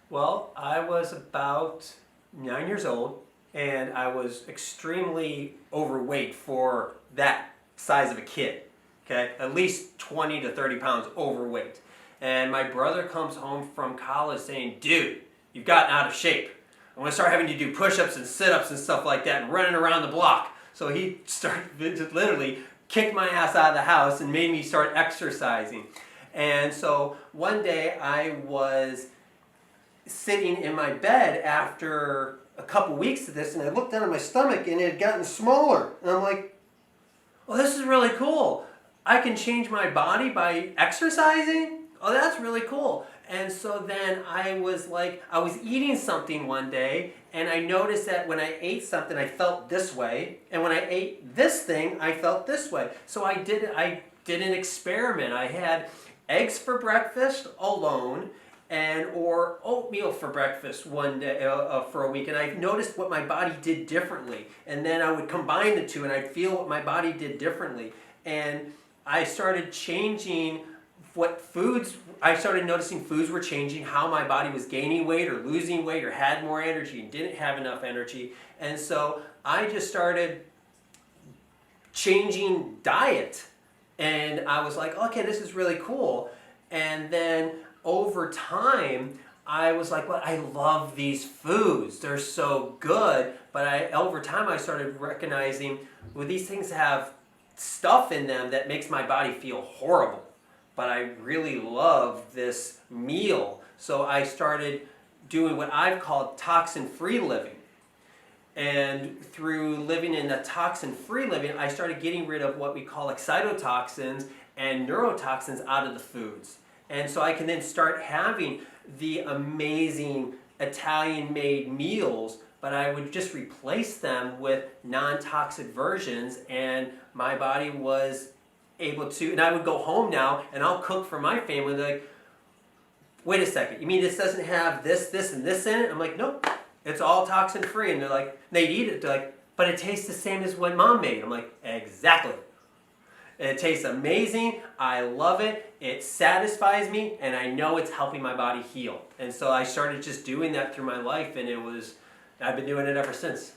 Well, I was about 9 years old and I was extremely overweight for that size of a kid. Okay, at least 20 to 30 pounds overweight. And my brother comes home from college saying, "Dude, you've gotten out of shape. I'm gonna start having you do push-ups and sit-ups and stuff like that and running around the block." So he started literally kicked my ass out of the house and made me start exercising. And so one day I was sitting in my bed after a couple weeks of this, and I looked down at my stomach and it had gotten smaller. And I'm like, "Well, this is really cool. I can change my body by exercising? Oh, that's really cool." And so then I was eating something one day, and I noticed that when I ate something, I felt this way, and when I ate this thing, I felt this way. So I did an experiment. I had eggs for breakfast alone, or oatmeal for breakfast one day for a week, and I noticed what my body did differently. And then I would combine the two, and I'd feel what my body did differently. And I started changing I started noticing foods were changing, how my body was gaining weight or losing weight or had more energy and didn't have enough energy. And so I just started changing diet. And I was like, okay, this is really cool. And then over time, I was like, well, I love these foods. They're so good. But over time, I started recognizing, well, these things have stuff in them that makes my body feel horrible. But I really love this meal. So I started doing what I've called toxin-free living. And through living in a toxin-free living, I started getting rid of what we call excitotoxins and neurotoxins out of the foods. And so I can then start having the amazing Italian-made meals, but I would just replace them with non-toxic versions, and my body was able to, and I would go home now and I'll cook for my family. They're like, "Wait a second, you mean this doesn't have this, this, and this in it?" I'm like, "Nope, it's all toxin free." And they're like, they'd eat it, they're like, "But it tastes the same as what Mom made." I'm like, "Exactly. It tastes amazing, I love it, it satisfies me, and I know it's helping my body heal." And so I started just doing that through my life, and I've been doing it ever since.